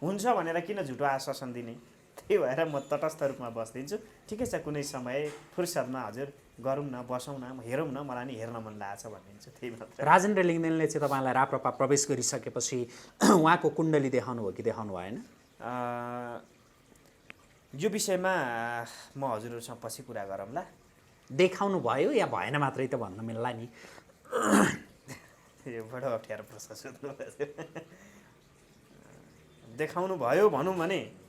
हुन्छ भनेर किन झुटो आश्वासन दिने? त्यही भएर म तटस्थ रूपमा बस्दिन्छु। ठिकै छ, कुनै समय फुर्सदमा हजुर गरौँ न, बसौँ न, हेरौँ न, मलाई नि हेर्न मन लागेछ भनिदिन्छु, त्यही मात्र। राजेन्द्र लिङ्गदेनले चाहिँ तपाईँलाई राप्रपा प्रवेश गरिसकेपछि उहाँको कुण्डली देखाउनु हो कि देखाउनु भएन? यो विषयमा म हजुरहरूसँग पछि कुरा गरौँला। देखाउनु भयो या भएन मात्रै त भन्न मिल्ला नि। यो बडो अप्ठ्यारो प्रश्न सोध्नुभयो। देखाउनु भयो भनौँ भने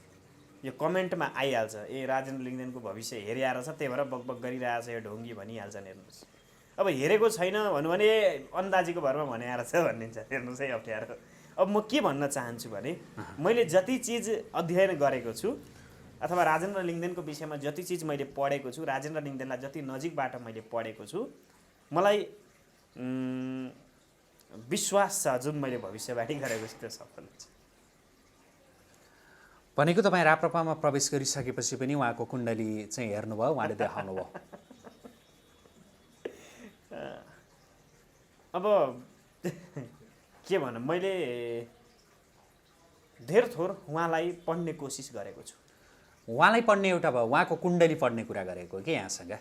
यो कमेन्टमा आइहाल्छ, ए राजेन्द्र लिङ्गदेनको भविष्य हेरिआएर छ त्यही भएर बकबक गरिरहेछ यो ढोङ्गी भनिहाल्छन्। हेर्नुहोस्, अब हेरेको छैन भन्नु भने अन्दाजीको भरमा भने आएर छ भनिन्छ। हेर्नुहोस् है अप्ठ्यारो। अब म के भन्न चाहन्छु भने मैले जति चिज अध्ययन गरेको छु अथवा राजेन्द्र लिङ्गदेनको विषयमा जति चिज मैले पढेको छु, राजेन्द्र लिङ्गदेनलाई जति नजिकबाट मैले पढेको छु, मलाई विश्वास छ जुन मैले भविष्यवाणी गरेको छु त्यो सफल हुन्छ। भनेको तपाईँ राप्रपामा प्रवेश गरिसकेपछि पनि उहाँको कुण्डली चाहिँ हेर्नुभयो, उहाँले देखाउनु भयो? अब के भनौँ, मैले धेर थोर उहाँलाई पढ्ने कोसिस गरेको छु। उहाँलाई पढ्ने एउटा भयो, उहाँको कुण्डली पढ्ने कुरा गरेको के यहाँसँग?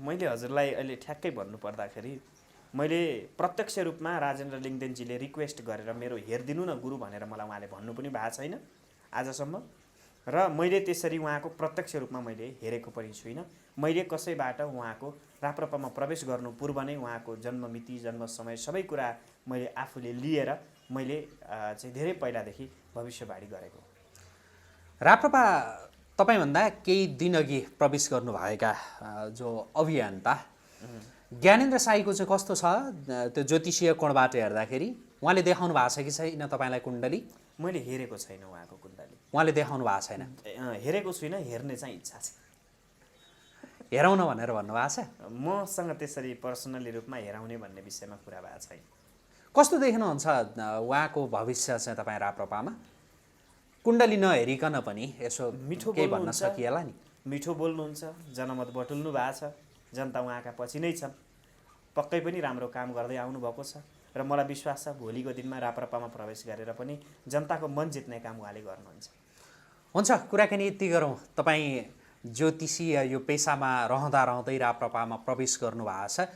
मैले हजुरलाई अहिले ठ्याक्कै भन्नुपर्दाखेरि मैले प्रत्यक्ष रूपमा राजेन्द्र लिङ्गदेनजीले रिक्वेस्ट गरेर मेरो हेरिदिनु न गुरु भनेर मलाई उहाँले भन्नु पनि भएको छैन आजसम्म, र मैले त्यसरी उहाँको प्रत्यक्ष रूपमा मैले हेरेको पनि छुइनँ। मैले कसैबाट उहाँको राप्रपामा प्रवेश गर्नु पूर्व नै उहाँको जन्ममिति, जन्म समय सबै कुरा मैले आफूले लिएर मैले चाहिँ धेरै पहिलादेखि भविष्यवाणी गरेको। राप्रपा तपाईँभन्दा केही दिनअघि प्रवेश गर्नुभएका जो अभियन्ता ज्ञानेन्द्र साईको चाहिँ कस्तो छ त्यो ज्योतिषीय कोणबाट हेर्दाखेरि? उहाँले देखाउनु भएको छ कि छैन तपाईँलाई कुण्डली? मैले हेरेको छैन उहाँको कुण्डली। उहाँले देखाउनु भएको छैन? हेरेको छुइनँ, हेर्ने चाहिँ इच्छा छ। हेराउन भनेर भन्नुभएको छ? मसँग त्यसरी पर्सनली रूपमा हेराउने भन्ने विषयमा कुरा भएको छैन। कस्तो देख्नुहुन्छ उहाँको भविष्य चाहिँ तपाईँ राप्रपामा? कुण्डली नहेरिकन पनि यसो मिठो केही भन्न सकिएला नि? मिठो बोल्नुहुन्छ, जनमत बटुल्नु भएको छ, जनता उहाँका पछि नै छन्, पक्कै पनि राम्रो काम गर्दै आउनुभएको छ र मलाई विश्वास छ भोलिको दिनमा राप्रपामा प्रवेश गरेर पनि जनताको मन जित्ने काम उहाँले गर्नुहुन्छ। हुन्छ, कुराकानी यति गरौँ। तपाईँ ज्योतिषीय यो पेसामा रहँदै राप्रपामा प्रवेश गर्नुभएको छ,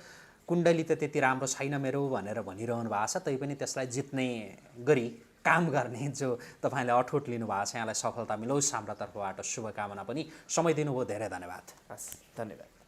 कुण्डली त त्यति राम्रो छैन मेरो भनेर भनिरहनु भएको छ, तैपनि त्यसलाई जित्ने गरी काम गर्ने जो तपाईँले अठोट लिनुभएको छ, यहाँलाई सफलता मिलोस् हाम्रो तर्फबाट शुभकामना पनि। समय दिनुभयो, धेरै धन्यवाद। हस्, धन्यवाद।